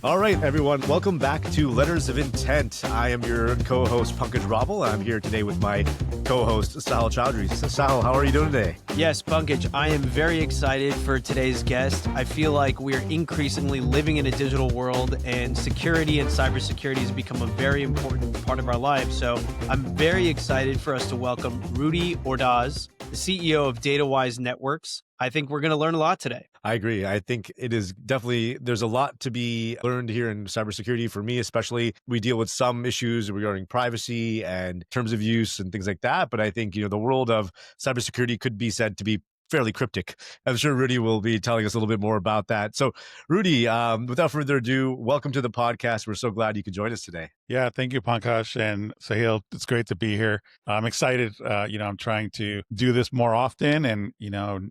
All right, everyone. Welcome back to Letters of Intent. I am your co-host, Pankaj Rabal. I'm here today with my co-host, Sahil Chowdhury. Sahil, how are you doing today? Yes, Pankaj, I am very excited for today's guest. I feel like we're increasingly living in a digital world, and security and cybersecurity has become a very important part of our lives. So I'm very excited for us to welcome Rudy Ordaz, the CEO of DataWise Networks. I think we're going to learn a lot today. I agree. I think it is definitely, there's a lot to be learned here in cybersecurity. For me, especially, we deal with some issues regarding privacy and terms of use and things like that. But I think, the world of cybersecurity could be said to be fairly cryptic. I'm sure Rudy will be telling us a little bit more about that. So Rudy, without further ado, welcome to the podcast. We're so glad you could join us today. Yeah, thank you, Pankaj and Sahil. It's great to be here. I'm excited. I'm trying to do this more often and,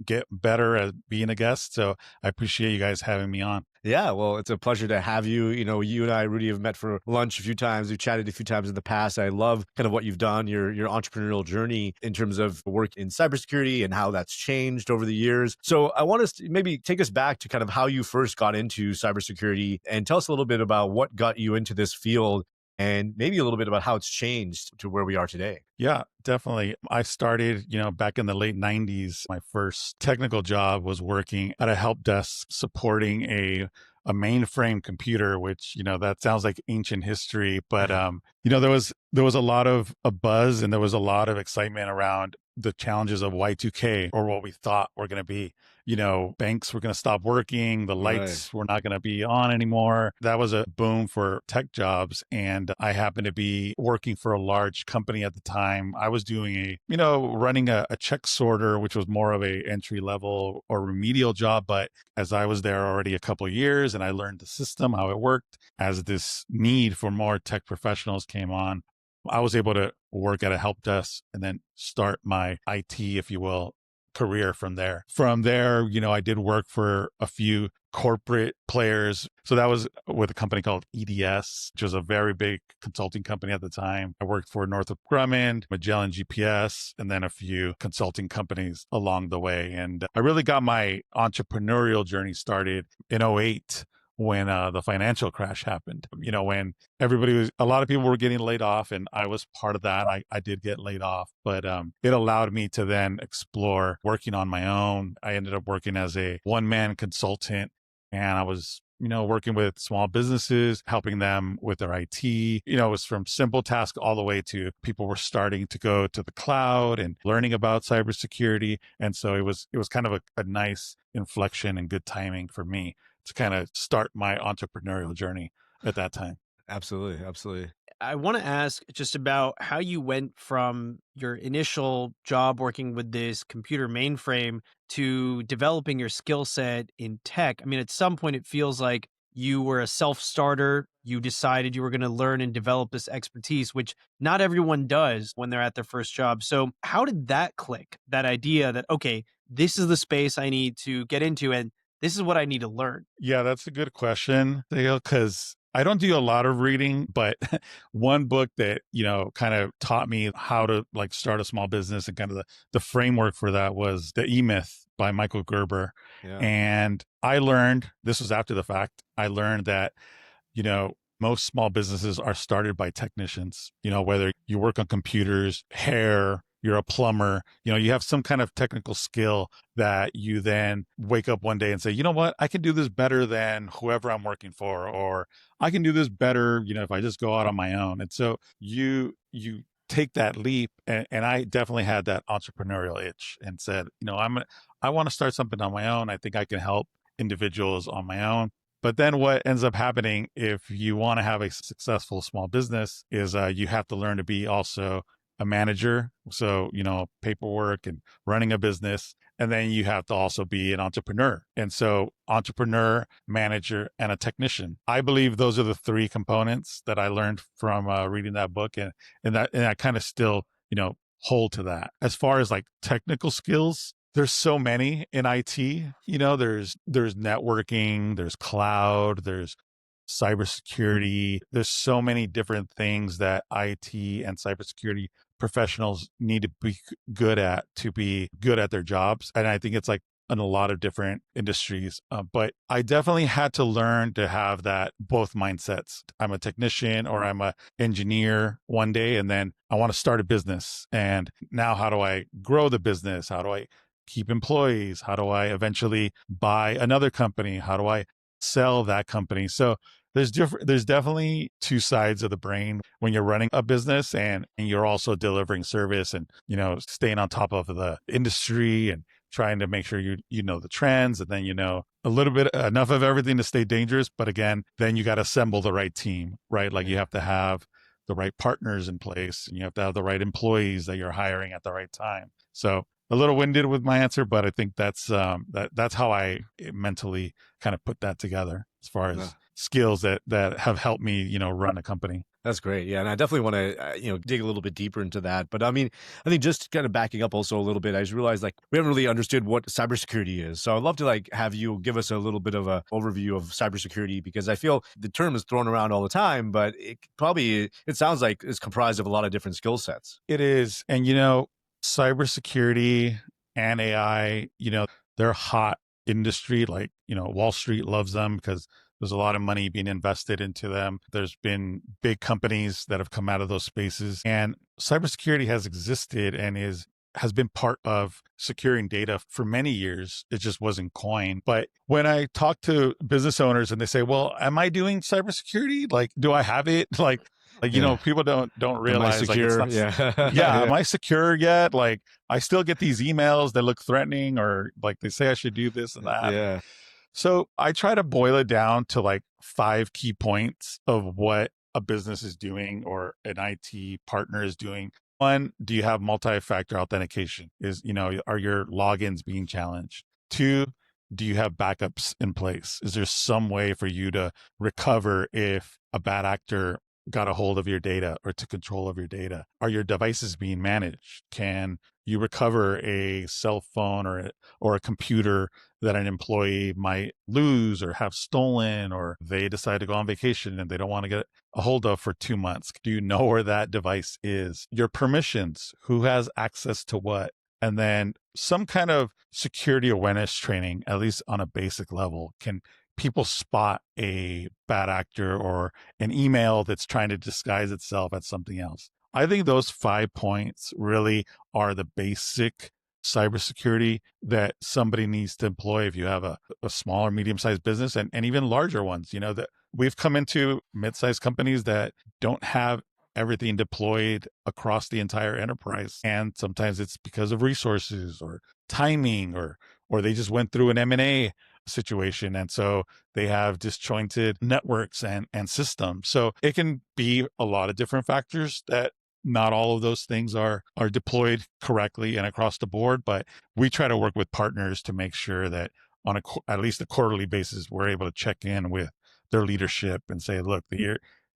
get better at being a guest. So I appreciate you guys having me on. Yeah, well, it's a pleasure to have you. You and I, Rudy, have met for lunch a few times. We've chatted a few times in the past. I love kind of what you've done, your entrepreneurial journey in terms of work in cybersecurity and how that's changed over the years. So I want us to maybe take us back to kind of how you first got into cybersecurity and tell us a little bit about what got you into this field and maybe a little bit about how it's changed to where we are today. Yeah, definitely. I started, back in the late 90s. My first technical job was working at a help desk supporting a mainframe computer, which, that sounds like ancient history. But, there was a lot of a buzz and there was a lot of excitement around the challenges of Y2K, or what we thought were going to be. Banks were going to stop working. The lights were not going to be on anymore. That was a boom for tech jobs. And I happened to be working for a large company at the time. I was doing running a check sorter, which was more of a entry level or remedial job. But as I was there already a couple of years and I learned the system, how it worked, as this need for more tech professionals came on, I was able to work at a help desk and then start my IT, if you will, career from there. From there, I did work for a few corporate players. So that was with a company called EDS, which was a very big consulting company at the time. I worked for Northrop Grumman, Magellan GPS, and then a few consulting companies along the way. And I really got my entrepreneurial journey started in '08. When the financial crash happened, when a lot of people were getting laid off, and I was part of that. I did get laid off, but it allowed me to then explore working on my own. I ended up working as a one-man consultant, and I was working with small businesses, helping them with their IT. It was from simple tasks all the way to people were starting to go to the cloud and learning about cybersecurity. And so it was kind of a nice inflection and good timing for me to kind of start my entrepreneurial journey at that time. Absolutely. Absolutely. I want to ask just about how you went from your initial job working with this computer mainframe to developing your skill set in tech. I mean, at some point, it feels like you were a self-starter. You decided you were going to learn and develop this expertise, which not everyone does when they're at their first job. So how did that click, that idea that, okay, this is the space I need to get into and this is what I need to learn? Yeah, that's a good question, Dale, because I don't do a lot of reading, but one book that, kind of taught me how to start a small business and kind of the framework for that was The E-Myth by Michael Gerber. Yeah. And I learned, this was after the fact, I learned that, most small businesses are started by technicians, whether you work on computers, hair, you're a plumber, you have some kind of technical skill that you then wake up one day and say, you know what, I can do this better than whoever I'm working for, or I can do this better, if I just go out on my own. And so you take that leap. And I definitely had that entrepreneurial itch and said, I want to start something on my own. I think I can help individuals on my own. But then what ends up happening if you want to have a successful small business is you have to learn to be also a manager. So, paperwork and running a business. And then you have to also be an entrepreneur. And so entrepreneur, manager, and a technician. I believe those are the three components that I learned from reading that book. And I kind of still, hold to that. As far as technical skills, there's so many in IT, there's networking, there's cloud, there's cybersecurity. There's so many different things that IT and cybersecurity professionals need to be good at to be good at their jobs. And I think it's in a lot of different industries. But I definitely had to learn to have that both mindsets. I'm a technician or I'm a engineer one day, and then I want to start a business. And now how do I grow the business? How do I keep employees? How do I eventually buy another company? How do I sell that company? So there's definitely two sides of the brain when you're running a business and you're also delivering service and, staying on top of the industry and trying to make sure you know the trends, and then a little bit enough of everything to stay dangerous. But again, then you got to assemble the right team, right? Like you have to have the right partners in place, and you have to have the right employees that you're hiring at the right time. So a little winded with my answer, but I think that's how I mentally kind of put that together as far Yeah. as skills that have helped me, run a company. That's great. Yeah. And I definitely want to, dig a little bit deeper into that. But I mean, I think just kind of backing up also a little bit, I just realized like we haven't really understood what cybersecurity is. So I'd love to like have you give us a little bit of a overview of cybersecurity, because I feel the term is thrown around all the time, but it sounds like it's comprised of a lot of different skill sets. It is. And, cybersecurity and AI, they're hot industry. Like, Wall Street loves them because there's a lot of money being invested into them. There's been big companies that have come out of those spaces, and cybersecurity has existed and has been part of securing data for many years. It just wasn't coined. But when I talk to business owners and they say, well, am I doing cybersecurity? Like, do I have it? Yeah. People don't Am I realize like it's secure? not, Yeah. yeah, am I secure yet? Like I still get these emails that look threatening, or like they say I should do this and that. Yeah. So I try to boil it down to like 5 key points of what a business is doing or an IT partner is doing. One, do you have multi-factor authentication? Are your logins being challenged? 2, do you have backups in place? Is there some way for you to recover if a bad actor got a hold of your data or took control of your data? Are your devices being managed? Can you recover a cell phone or a computer that an employee might lose or have stolen, or they decide to go on vacation and they don't want to get a hold of for 2 months? Do you know where that device is? Your permissions, who has access to what? And then some kind of security awareness training, at least on a basic level. Can people spot a bad actor or an email that's trying to disguise itself as something else? I think those 5 points really are the basic cybersecurity that somebody needs to employ if you have a small or medium-sized business, and even larger ones. That we've come into mid-sized companies that don't have everything deployed across the entire enterprise. And sometimes it's because of resources or timing, or they just went through an M&A situation. And so they have disjointed networks and systems. So it can be a lot of different factors that not all of those things are deployed correctly and across the board. But we try to work with partners to make sure that on at least a quarterly basis, we're able to check in with their leadership and say, look,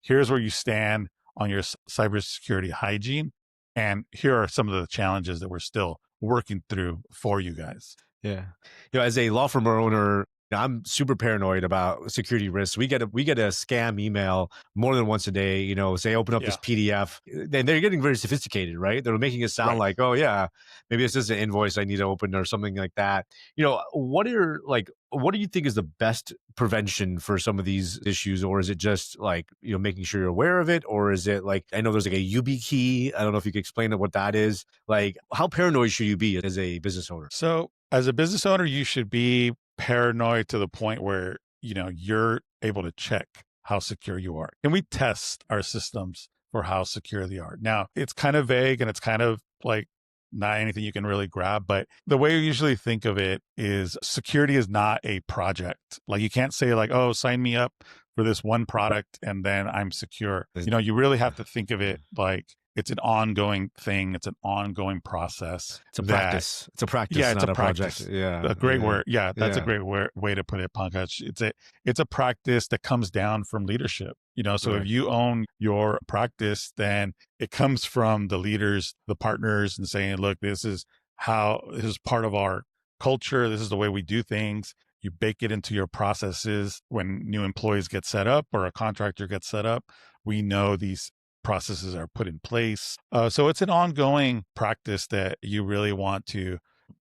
here's where you stand on your cybersecurity hygiene. And here are some of the challenges that we're still working through for you guys. Yeah. As a law firm owner, I'm super paranoid about security risks. We get a scam email more than once a day, say open up this PDF. And they're getting very sophisticated, right? They're making it sound like, oh yeah, maybe it's just an invoice I need to open or something like that. What do you think is the best prevention for some of these issues? Or is it just like, making sure you're aware of it? Or is it like, I know there's like a YubiKey. I don't know if you could explain what that is. Like, how paranoid should you be as a business owner? So as a business owner, you should be paranoid to the point where, you're able to check how secure you are. And we test our systems for how secure they are. Now, it's kind of vague and it's kind of like not anything you can really grab, but the way you usually think of it is security is not a project. Like you can't say like, oh, sign me up for this one product and then I'm secure. You really have to think of it like it's an ongoing thing. It's an ongoing process. It's a practice. It's a practice, yeah, it's not a project. practice. Yeah. A great word. Yeah, that's a great way to put it, Pankaj. It's a practice that comes down from leadership. So Right. if you own your practice, then it comes from the leaders, the partners, and saying, look, this is part of our culture. This is the way we do things. You bake it into your processes when new employees get set up or a contractor gets set up. We know these processes are put in place. So it's an ongoing practice that you really want to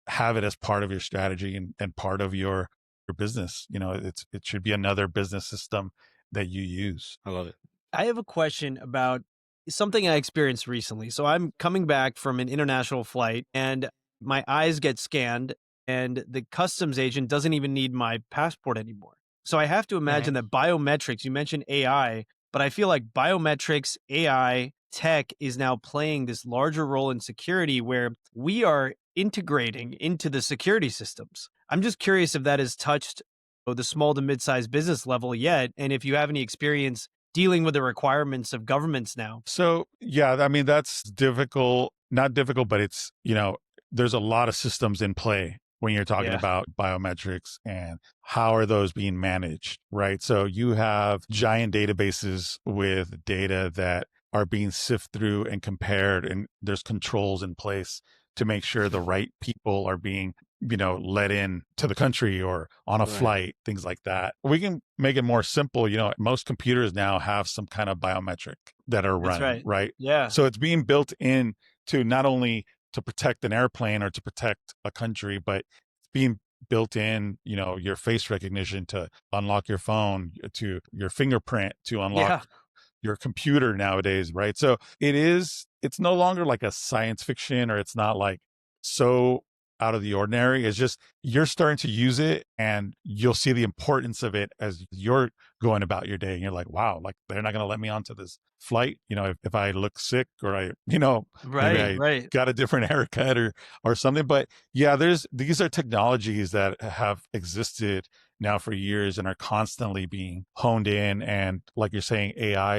have it as part of your strategy and part of your business. It should be another business system that you use. I love it. I have a question about something I experienced recently. So I'm coming back from an international flight and my eyes get scanned and the customs agent doesn't even need my passport anymore. So I have to Mhm. imagine that biometrics, you mentioned AI, but I feel like biometrics, AI, tech is now playing this larger role in security where we are integrating into the security systems. I'm just curious if that has touched the small to mid-sized business level yet, and if you have any experience dealing with the requirements of governments now. So, yeah, I mean, that's difficult, not difficult, but there's a lot of systems in play when you're talking Yeah. about biometrics and how are those being managed, right? So you have giant databases with data that are being sifted through and compared, and there's controls in place to make sure the right people are being let in to the country or on a Right. flight, things like that. We can make it more simple. Most computers now have some kind of biometric that are That's running, right. right? Yeah. So it's being built in to not only to protect an airplane or to protect a country, but it's being built in, your face recognition to unlock your phone, to your fingerprint to unlock Yeah. your computer nowadays, right? So it's no longer like a science fiction, or it's not like so out of the ordinary. It's just you're starting to use it and you'll see the importance of it as you're going about your day. And you're like, wow, like they're not going to let me onto this flight. If I look sick or maybe Right. I Right. got a different haircut or something. But yeah, these are technologies that have existed now for years and are constantly being honed in. And like you're saying, AI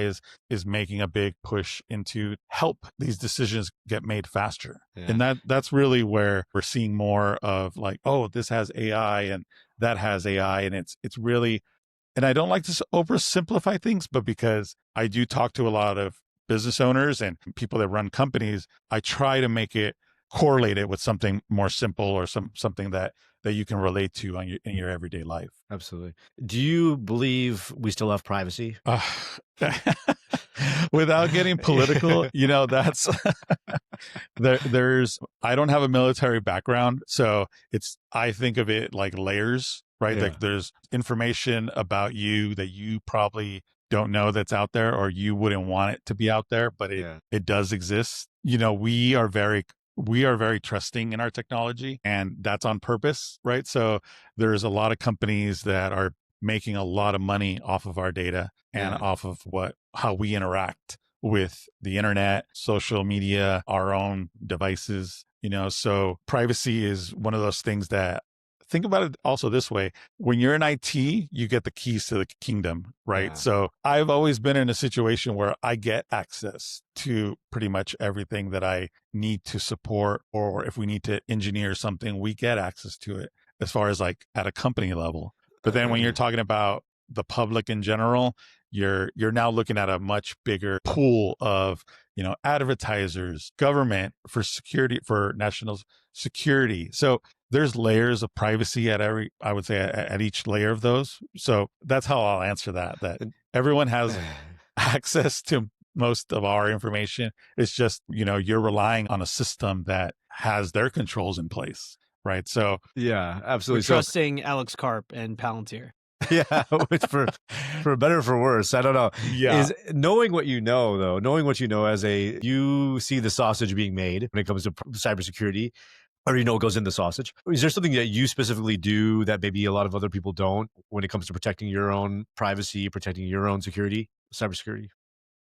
is making a big push into help these decisions get made faster. Yeah. And that's really where we're seeing more of like, oh, this has AI and that has AI. And it's really, and I don't like to oversimplify things, but because I do talk to a lot of business owners and people that run companies, I try to make it correlate it with something more simple or something that you can relate to in your everyday life. Absolutely. Do you believe we still have privacy? Without getting political, that's I don't have a military background, so I think of it like layers, right? Yeah. Like there's information about you that you probably don't know that's out there, or you wouldn't want it to be out there, but it does exist. We are very trusting in our technology, and that's on purpose, right? So there's a lot of companies that are making a lot of money off of our data and Yeah. off of how we interact with the internet, social media, our own devices, so privacy is one of those things that, think about it also this way. When you're in IT, you get the keys to the kingdom, right? Yeah. So I've always been in a situation where I get access to pretty much everything that I need to support, or if we need to engineer something, we get access to it as far as like at a company level. But then when you're talking about the public in general, you're now looking at a much bigger pool of, advertisers, government, for security, for national security. So there's layers of privacy I would say at each layer of those. So that's how I'll answer that everyone has access to most of our information. It's just, you're relying on a system that has their controls in place. Right. So Yeah, We're absolutely. So trusting Alex Karp and Palantir. yeah, which for better or for worse, I don't know. yeah. Is knowing what you know, though, knowing what you know you see the sausage being made when it comes to cybersecurity, or what goes in the sausage. Is there something that you specifically do that maybe a lot of other people don't when it comes to protecting your own privacy, protecting your own security, cybersecurity?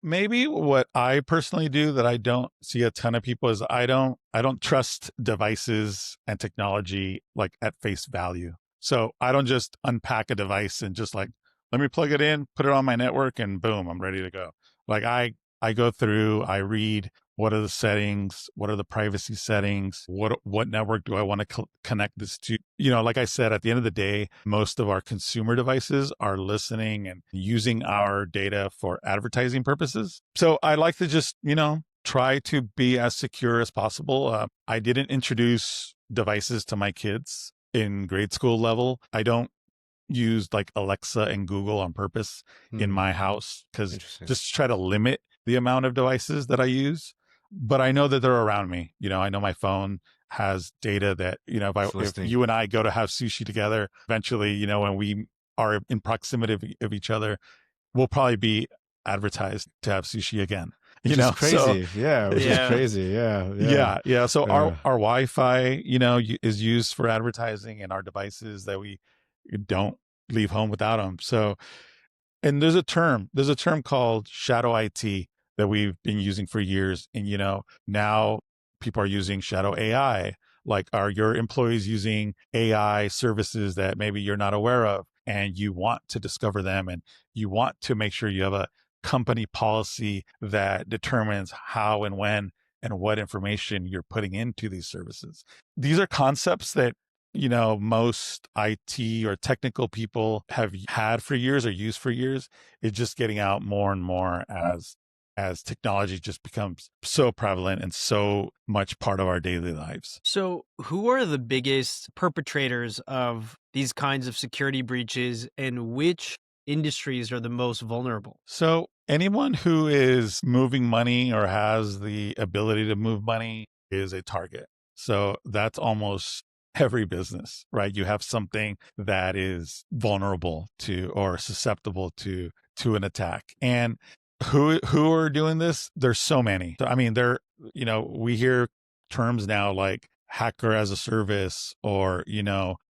Maybe what I personally do that I don't see a ton of people is I don't trust devices and technology like at face value. So I don't just unpack a device and just like, let me plug it in, put it on my network, and boom, I'm ready to go. Like I go through, I read what are the settings, what are the privacy settings, what network do I want to connect this to? Like I said, at the end of the day, most of our consumer devices are listening and using our data for advertising purposes. So I like to just, try to be as secure as possible. I didn't introduce devices to my kids in grade school level. I don't use like Alexa and Google on purpose in my house, because Interesting. just to try to limit the amount of devices that I use. But I know that they're around me. I know my phone. has data that, if Listening. you and I go to have sushi together, eventually, when we are in proximity of each other, we'll probably be advertised to have sushi again. Which is So crazy. Yeah, which is Yeah. crazy. Yeah. yeah. So our Yeah. our Wi-Fi, is used for advertising, and our devices that we don't leave home without them. So, and there's a term called shadow IT that we've been using for years, and now people are using shadow AI. Like, are your employees using AI services that maybe you're not aware of, and you want to discover them, and you want to make sure you have a company policy that determines how and when and what information you're putting into these services. These are concepts that most IT or technical people have had for years or used for years. It's just getting out more and more as technology just becomes so prevalent and so much part of our daily lives. So, who are the biggest perpetrators of these kinds of security breaches, and which industries are the most vulnerable? So anyone who is moving money or has the ability to move money is a target. So that's almost every business, right? You have something that is vulnerable to or susceptible to an attack. And who are doing this? There's so many. So, I mean, we hear terms now like hacker as a service, or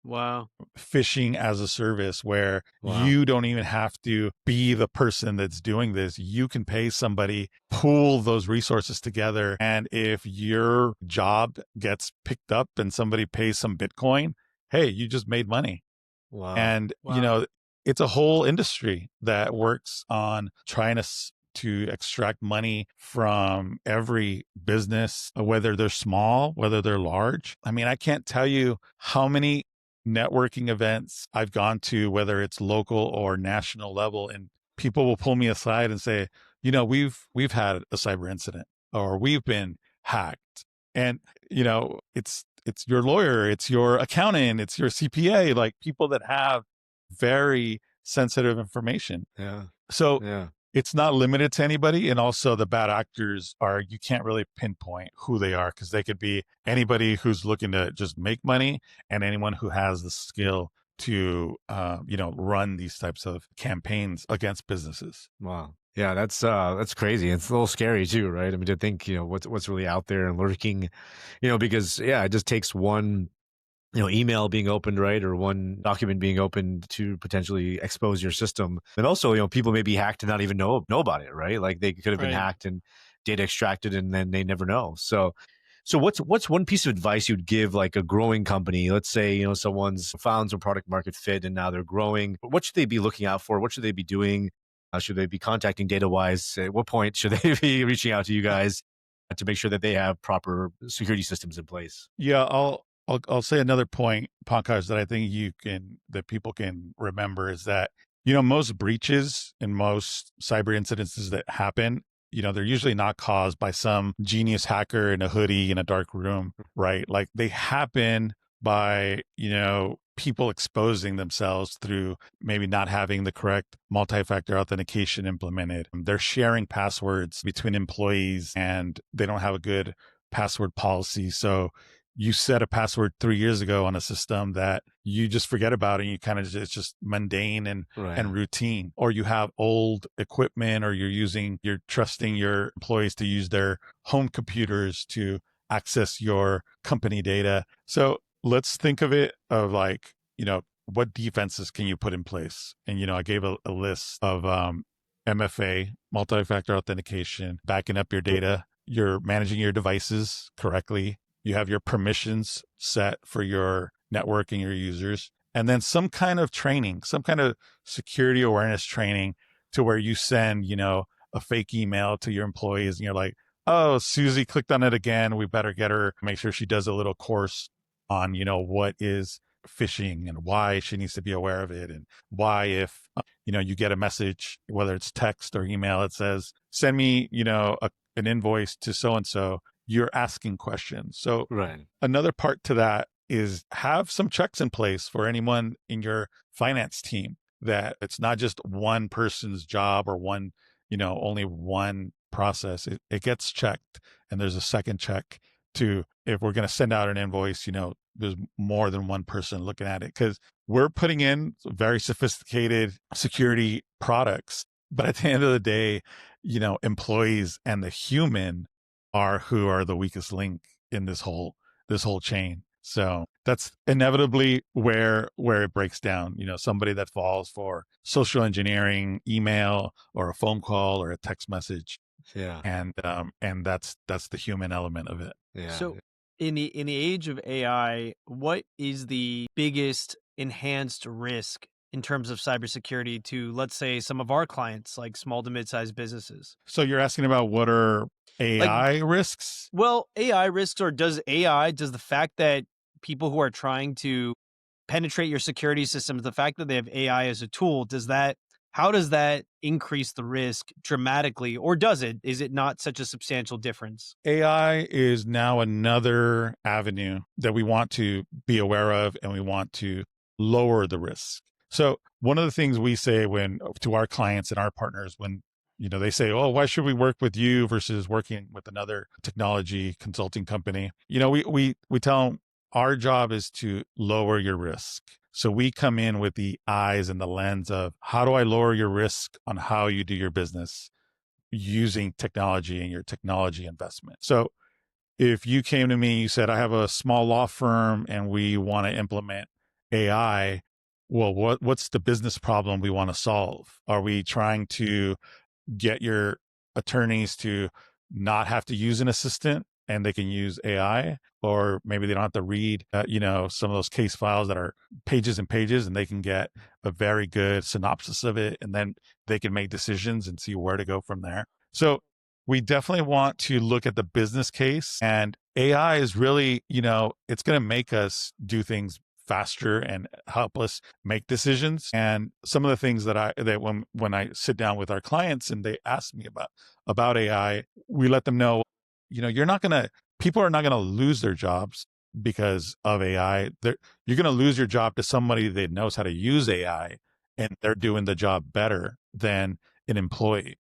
Wow. phishing as a service, where Wow. you don't even have to be the person that's doing this. You can pay somebody, pool those resources together. And if your job gets picked up and somebody pays some Bitcoin, hey, you just made money. Wow. And, Wow. it's a whole industry that works on trying to extract money from every business, whether they're small, whether they're large. I mean, I can't tell you how many networking events I've gone to, whether it's local or national level, and people will pull me aside and say, we've had a cyber incident, or we've been hacked. And, it's your lawyer, it's your accountant, it's your CPA, like people that have very sensitive information. Yeah. So Yeah. it's not limited to anybody. And also the bad actors you can't really pinpoint who they are, because they could be anybody who's looking to just make money, and anyone who has the skill to, run these types of campaigns against businesses. Wow. Yeah, that's crazy. It's a little scary too, right? I mean, to think, what's really out there and lurking, because it just takes one, email being opened, right? Or one document being opened to potentially expose your system. And also, people may be hacked and not even know about it, right? Like they could have been Right. hacked and data extracted and then they never know. So what's one piece of advice you'd give like a growing company? Let's say, someone's found some product market fit and now they're growing. What should they be looking out for? What should they be doing? Should they be contacting DataWise? At what point should they be reaching out to you guys to make sure that they have proper security systems in place? Yeah, I'll say another point, Pankaj, that I think that people can remember is that, most breaches and most cyber incidences that happen, they're usually not caused by some genius hacker in a hoodie in a dark room, right? Like, they happen by, people exposing themselves through maybe not having the correct multi-factor authentication implemented. They're sharing passwords between employees, and they don't have a good password policy. So you set a password 3 years ago on a system that you just forget about, and you kind of, it's just mundane and Right. routine. Or you have old equipment, or you're trusting your employees to use their home computers to access your company data. So let's think of it of like, what defenses can you put in place? And, I gave a list of MFA, multi-factor authentication, backing up your data, you're managing your devices correctly, you have your permissions set for your network and your users, and then some kind of training, some kind of security awareness training, to where you send, a fake email to your employees, and you're like, oh, Susie clicked on it again. We better get her, make sure she does a little course on, what is phishing and why she needs to be aware of it. And why, if, you get a message, whether it's text or email, it says, send me, an invoice to so-and-so, you're asking questions. So Right. another part to that is have some checks in place for anyone in your finance team, that it's not just one person's job or only one process. It gets checked, and there's a second check to, if we're going to send out an invoice, there's more than one person looking at it, because we're putting in very sophisticated security products. But at the end of the day, employees and the human are who are the weakest link in this whole chain. So that's inevitably where it breaks down. Somebody that falls for social engineering, email, or a phone call or a text message, Yeah. and that's the human element of it. Yeah. So in the age of AI, what is the biggest enhanced risk in terms of cybersecurity to, let's say, some of our clients, like small to mid-sized businesses? So you're asking about what are Like, AI risks? well, AI risks, or does the fact that people who are trying to penetrate your security systems, the fact that they have AI as a tool, how does that increase the risk dramatically, or does it? Is it not such a substantial difference? AI is now another avenue that we want to be aware of, and we want to lower the risk. So one of the things we say to our clients and our partners, when they say, "Oh, why should we work with you versus working with another technology consulting company?" We tell them our job is to lower your risk. So we come in with the eyes and the lens of, how do I lower your risk on how you do your business using technology and your technology investment? So if you came to me, you said, I have a small law firm and we want to implement AI. Well, what's the business problem we want to solve? Are we trying to get your attorneys to not have to use an assistant and they can use AI? Or maybe they don't have to read, some of those case files that are pages and pages, and they can get a very good synopsis of it, and then they can make decisions and see where to go from there. So we definitely want to look at the business case, and AI is really, it's going to make us do things faster and help us make decisions. And some of the things that when I sit down with our clients and they ask me about AI, we let them know, people are not going to lose their jobs because of AI. You're going to lose your job to somebody that knows how to use AI, and they're doing the job better than an employee.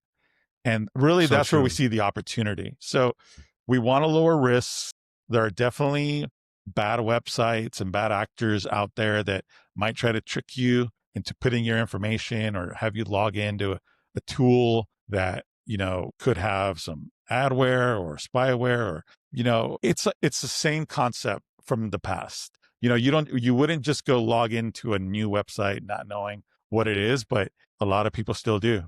And really, So that's where we true. see the opportunity. So we want to lower risks. There are definitely bad websites and bad actors out there that might try to trick you into putting your information or have you log into a tool that, could have some adware or spyware, or, it's the same concept from the past. You wouldn't just go log into a new website not knowing what it is, but a lot of people still do.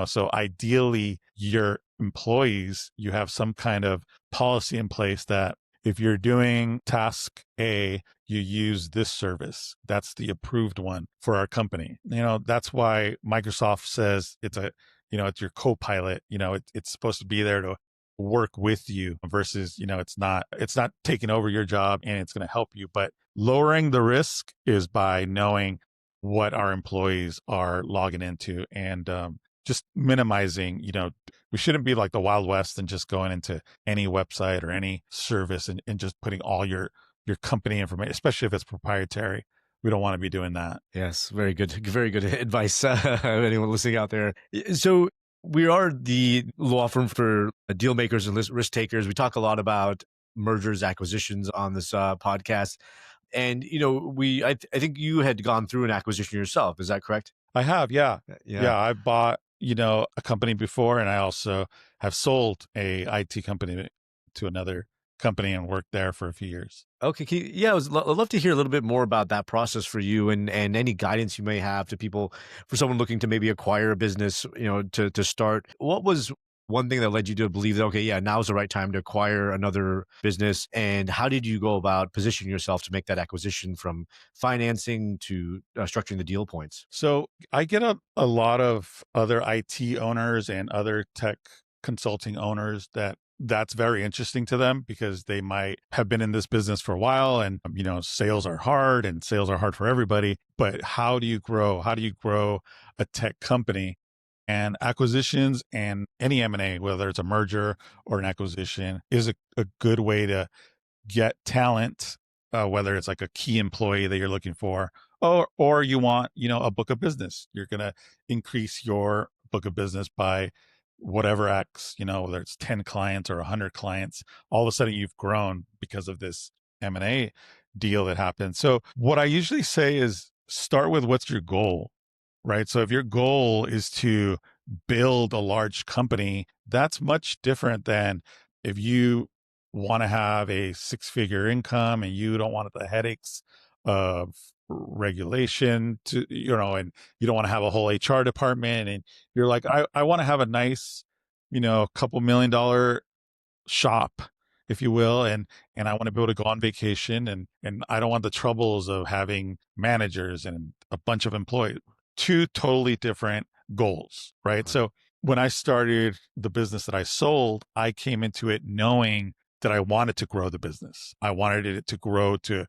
So ideally, your employees, you have some kind of policy in place that if you're doing task A, you use this service. That's the approved one for our company. That's why Microsoft says it's your co-pilot. It's supposed to be there to work with you versus, it's not taking over your job, and it's going to help you. But lowering the risk is by knowing what our employees are logging into, and just minimizing, we shouldn't be like the Wild West and just going into any website or any service and just putting all your company information, especially if it's proprietary. We don't want to be doing that. Yes, very good advice. Anyone listening out there. So we are the law firm for deal makers and risk takers. We talk a lot about mergers, acquisitions on this podcast. And, I think you had gone through an acquisition yourself. Is that correct? I have, yeah. Yeah. Yeah, I bought, a company before, and I also have sold a IT company to another company and worked there for a few years. Okay. I'd love to hear a little bit more about that process for you, and any guidance you may have to people, for someone looking to maybe acquire a business, to start. What was one thing that led you to believe that, okay, yeah, now's the right time to acquire another business? And how did you go about positioning yourself to make that acquisition, from financing to structuring the deal points? So I get a lot of other IT owners and other tech consulting owners that's very interesting to them, because they might have been in this business for a while, and sales are hard, and sales are hard for everybody. But how do you grow? How do you grow a tech company? And acquisitions and any M&A, whether it's a merger or an acquisition, is a good way to get talent, whether it's like a key employee that you're looking for, or you want, a book of business. You're going to increase your book of business by whatever X, whether it's 10 clients or 100 clients, all of a sudden you've grown because of this M&A deal that happened. So what I usually say is start with what's your goal, right? So if your goal is to build a large company, that's much different than if you want to have a six-figure income and you don't want the headaches of regulation and you don't want to have a whole HR department, and you're like, I want to have a nice, couple $1 million shop, if you will, and I want to be able to go on vacation, and I don't want the troubles of having managers and a bunch of employees. Two totally different goals, right? So when I started the business that I sold, I came into it knowing that I wanted to grow the business. I wanted it to grow to,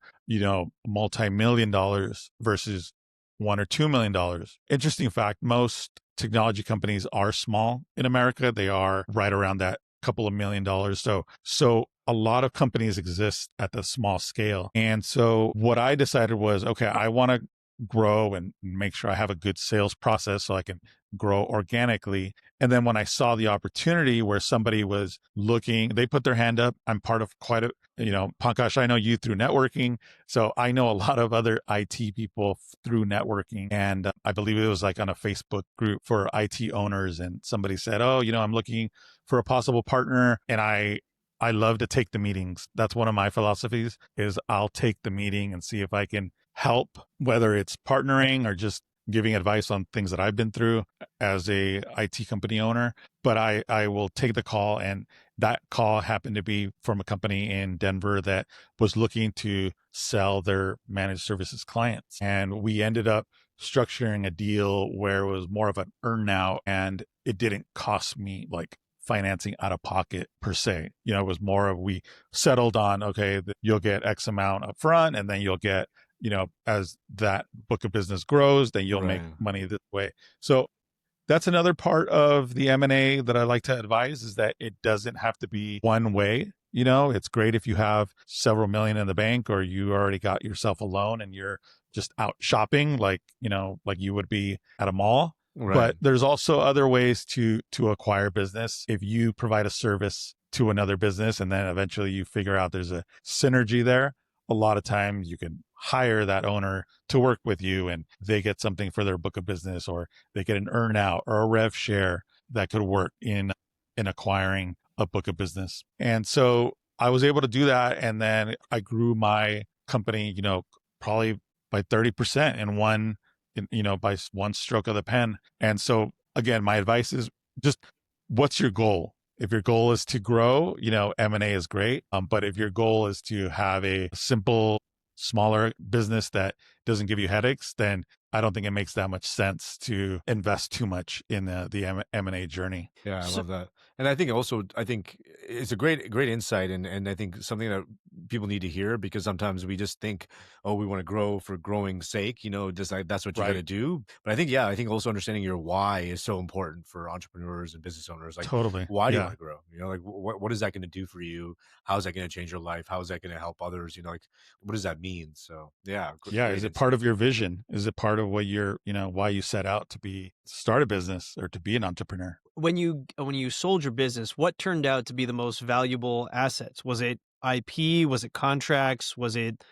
multi-million dollars versus $1 or $2 million. Interesting fact, most technology companies are small in America. They are right around that couple of $1 million. So a lot of companies exist at the small scale. And so what I decided was, okay, I want to grow and make sure I have a good sales process so I can grow organically. And then when I saw the opportunity where somebody was looking, they put their hand up. I'm part of quite a, Pankaj, I know you through networking. So I know a lot of other IT people through networking. And I believe it was like on a Facebook group for IT owners. And somebody said, oh, I'm looking for a possible partner. And I love to take the meetings. That's one of my philosophies is I'll take the meeting and see if I can help, whether it's partnering or just giving advice on things that I've been through as a IT company owner. But I will take the call, and that call happened to be from a company in Denver that was looking to sell their managed services clients. And we ended up structuring a deal where it was more of an earn-out, and it didn't cost me like financing out of pocket per se. It was more of, we settled on, okay, you'll get X amount up front, and then you'll get, as that book of business grows, then you'll make money this way. So that's another part of the M&A that I like to advise, is that it doesn't have to be one way. It's great if you have several million in the bank, or you already got yourself a loan and you're just out shopping like you would be at a mall. Right. But there's also other ways to acquire business. If you provide a service to another business and then eventually you figure out there's a synergy there, a lot of times you can hire that owner to work with you, and they get something for their book of business, or they get an earn out or a rev share that could work in acquiring a book of business. And so I was able to do that. And then I grew my company, probably by 30% by one stroke of the pen. And so again, my advice is just, what's your goal? If your goal is to grow, M&A is great. But if your goal is to have a simple, smaller business that doesn't give you headaches, then I don't think it makes that much sense to invest too much in the M&A journey. Yeah, I love that. And I think it's a great insight, and I think something that people need to hear, because sometimes we just think, oh, we want to grow for growing's sake, just like that's what you got to do. But I think also understanding your why is so important for entrepreneurs and business owners. Like, totally, why do you want to grow? Like what is that going to do for you? How is that going to change your life? How is that going to help others? Like, what does that mean? So yeah. Is it part of your vision? Is it part of what you're, why you set out to start a business or to be an entrepreneur? When you sold your business, what turned out to be the most valuable assets? Was it IP? Was it contracts? Was it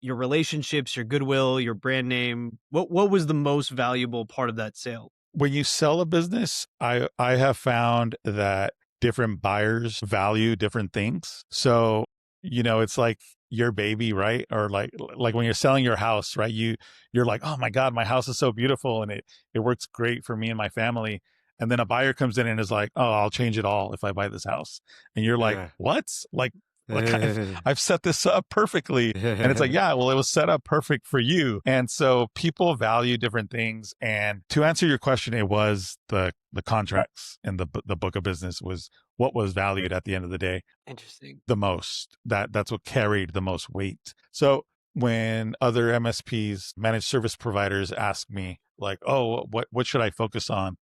your relationships, your goodwill, your brand name? What was the most valuable part of that sale? When you sell a business, I have found that different buyers value different things. So, it's like your baby, right? Or like when you're selling your house, right? You're like, oh my God, my house is so beautiful and it works great for me and my family. And then a buyer comes in and is like, oh, I'll change it all if I buy this house. And you're like, what? Like I've set this up perfectly. And it's like, yeah, well, it was set up perfect for you. And so people value different things. And to answer your question, it was the contracts and the book of business was what was valued at the end of the day. Interesting. The most. That's what carried the most weight. So when other MSPs, managed service providers, ask me like, oh, what should I focus on?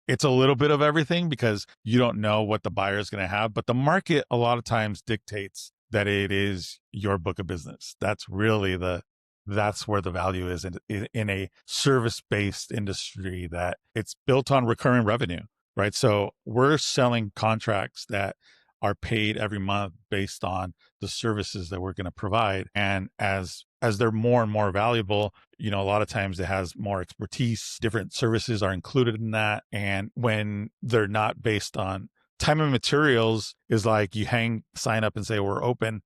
It's a little bit of everything, because you don't know what the buyer is going to have, but the market a lot of times dictates that it is your book of business. That's really that's where the value is in a service-based industry, that it's built on recurring revenue. right? So we're selling contracts that are paid every month based on the services that we're going to provide. And as they're more and more valuable, a lot of times it has more expertise. Different services are included in that. And when they're not based on time and materials, is like you sign up and say, we're open,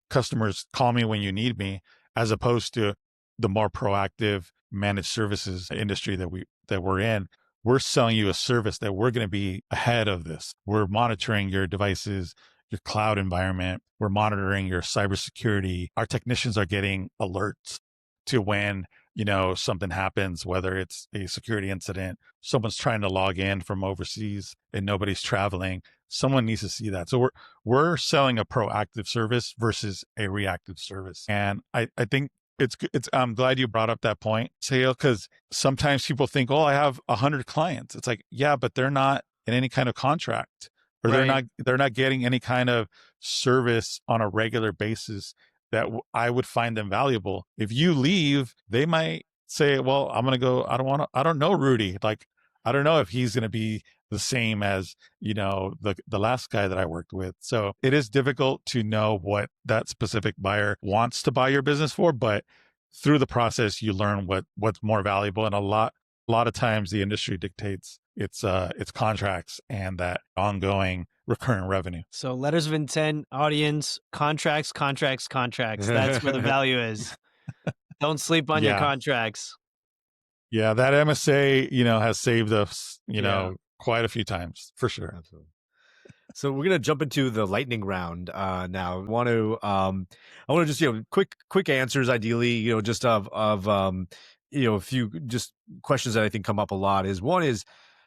customers call me when you need me, as opposed to the more proactive managed services industry that we're in. We're selling you a service that we're going to be ahead of this. We're monitoring your devices, your cloud environment. We're monitoring your cybersecurity. Our technicians are getting alerts to when, something happens, whether it's a security incident, someone's trying to log in from overseas and nobody's traveling. Someone needs to see that. So we're selling a proactive service versus a reactive service. And I think I'm glad you brought up that point, Sahil, because sometimes people think, oh, I have 100 clients. It's like, yeah, but they're not in any kind of contract, or Right. they're not getting any kind of service on a regular basis that I would find them valuable. If you leave, they might say, well, I'm going to go, I don't know Rudy. Like, I don't know if he's going to be the same as, the last guy that I worked with. So it is difficult to know what that specific buyer wants to buy your business for, but through the process, you learn what's more valuable. And a lot of times the industry dictates its contracts and that ongoing recurring revenue. So letters of intent, audience, contracts, contracts, contracts. That's where the value is. Don't sleep on your Yeah. contracts. Yeah. That MSA, has saved us, Yeah. quite a few times for sure. Absolutely. So we're gonna jump into the lightning round now. I want to just quick answers, ideally, just of a few just questions that I think come up a lot. One is,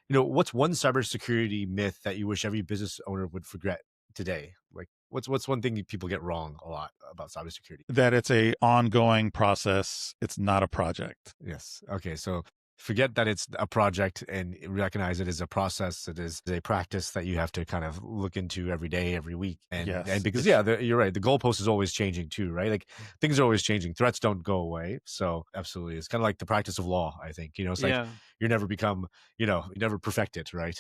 what's one cybersecurity myth that you wish every business owner would forget today? Like, what's one thing people get wrong a lot about cybersecurity? That it's a ongoing process. It's not a project. Yes. Okay. So forget that it's a project and recognize it as a process. It is a practice that you have to kind of look into every day, every week. And Yes. because, you're right. The goalpost is always changing too, right? Like things are always changing. Threats don't go away. So absolutely. It's kind of like the practice of law, I think. It's like Yeah. you never become, you never perfect it, right?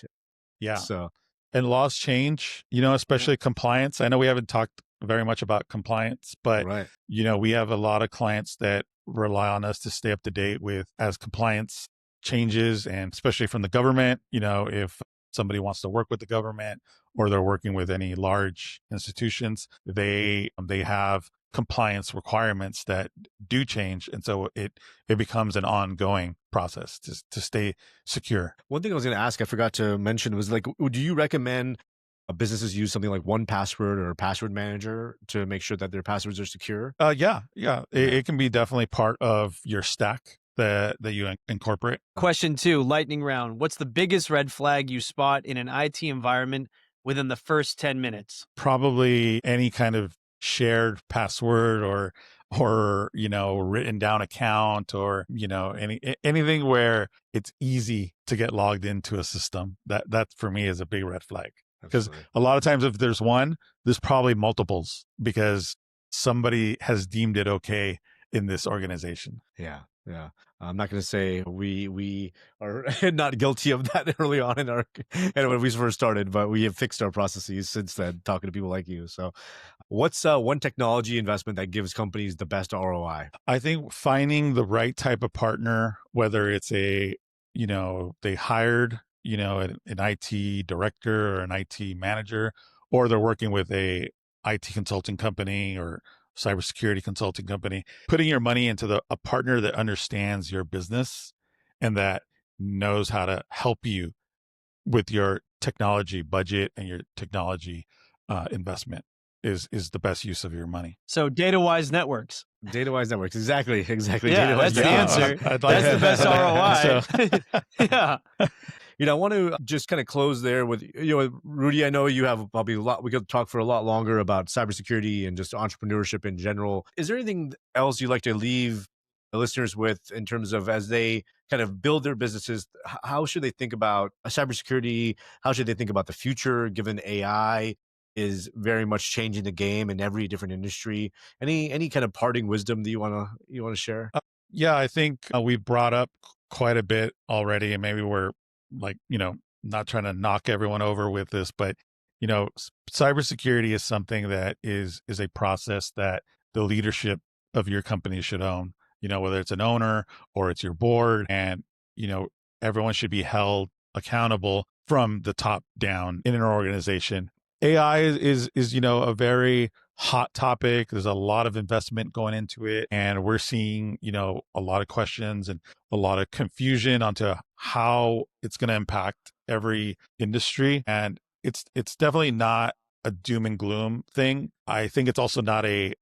Yeah. So, And laws change, especially compliance. I know we haven't talked very much about compliance, but, right. we have a lot of clients that rely on us to stay up to date with as compliance changes, and especially from the government, if somebody wants to work with the government or they're working with any large institutions, they have compliance requirements that do change. And so it becomes an ongoing process to stay secure. One thing I was going to ask, I forgot to mention, was like, do you recommend businesses use something like 1Password or a password manager to make sure that their passwords are secure? Yeah. It can be definitely part of your stack that you incorporate. Question 2, lightning round. What's the biggest red flag you spot in an IT environment within the first 10 minutes? Probably any kind of shared password or written down account, or anything where it's easy to get logged into a system. That for me is a big red flag, because a lot of times if there's one, there's probably multiples, because somebody has deemed it okay in this organization. Yeah. I'm not going to say we are not guilty of that early on in and when we first started, but we have fixed our processes since then, talking to people like you. So what's one technology investment that gives companies the best ROI? I think finding the right type of partner, whether it's they hired, an IT director or an IT manager, or they're working with a IT consulting company or cybersecurity consulting company, putting your money into a partner that understands your business and that knows how to help you with your technology budget and your technology investment is the best use of your money. So DataWise Networks. DataWise Networks. Exactly. Yeah, DataWise that's the Networks. answer. I'd like That's the best ROI. Yeah. I want to just kind of close there with, Rudy, I know you have probably a lot, we could talk for a lot longer about cybersecurity and just entrepreneurship in general. Is there anything else you'd like to leave the listeners with in terms of, as they kind of build their businesses, how should they think about cybersecurity? How should they think about the future, given AI is very much changing the game in every different industry? Any kind of parting wisdom that you want to share? Yeah, I think we brought up quite a bit already, and maybe we're like, not trying to knock everyone over with this, but cybersecurity is something that is a process that the leadership of your company should own. Whether it's an owner or it's your board, and everyone should be held accountable from the top down in an organization. AI is a very hot topic. There's a lot of investment going into it, and we're seeing a lot of questions and a lot of confusion onto how it's going to impact every industry. And it's definitely not a doom and gloom thing. I think it's also not a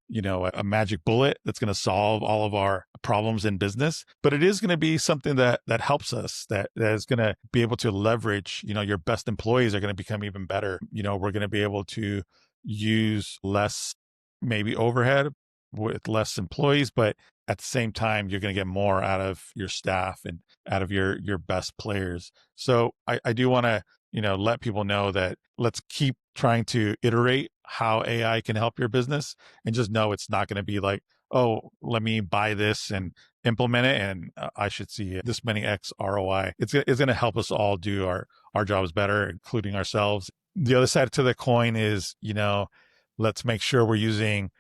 magic bullet that's going to solve all of our problems in business, but it is going to be something that helps us, that is going to be able to leverage, your best employees are going to become even better. We're going to be able to use less maybe overhead with less employees, but at the same time, you're going to get more out of your staff and out of your best players. So I do want to let people know that let's keep trying to iterate how AI can help your business, and just know it's not going to be like, oh, let me buy this and implement it, and I should see this many X ROI. It's going to help us all do our jobs better, including ourselves. The other side to the coin is, let's make sure we're using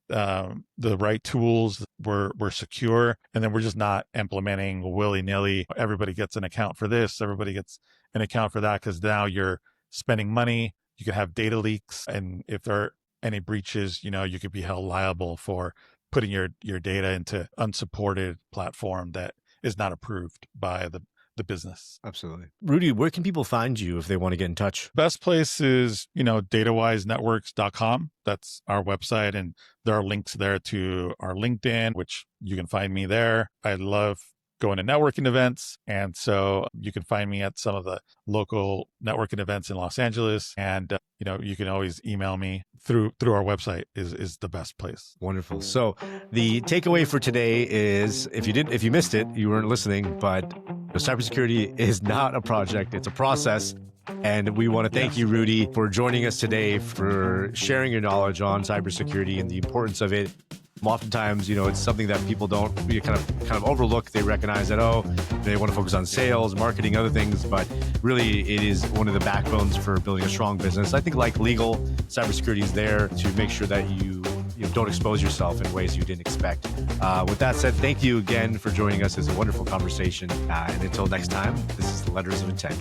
the right tools, we're secure, and then we're just not implementing willy-nilly. Everybody gets an account for this, everybody gets an account for that, because now you're spending money. You can have data leaks, and if there are any breaches, you could be held liable for putting your data into unsupported platform that is not approved by the business. Absolutely. Rudy, where can people find you if they want to get in touch? Best place is, DataWiseNetworks.com. That's our website. And there are links there to our LinkedIn, which you can find me there. I love going to networking events. And so you can find me at some of the local networking events in Los Angeles. And, you can always email me through our website is the best place. Wonderful. So the takeaway for today is, if you missed it, you weren't listening, but cybersecurity is not a project, it's a process. And we want to thank you, Rudy, for joining us today, for sharing your knowledge on cybersecurity and the importance of it. Oftentimes, it's something that people don't kind of overlook. They recognize that, they want to focus on sales, marketing, other things, but really it is one of the backbones for building a strong business. I think like legal, cybersecurity is there to make sure that you don't expose yourself in ways you didn't expect. With that said, thank you again for joining us. It's a wonderful conversation. And until next time, this is the Letters of Intent.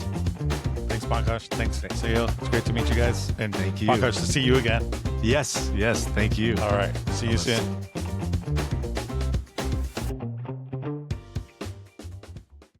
Thanks, Pankaj. Thanks, Sahil. It's great to meet you guys. And thank you. Pankaj, to see you again. Yes. Thank you. All right. See you soon.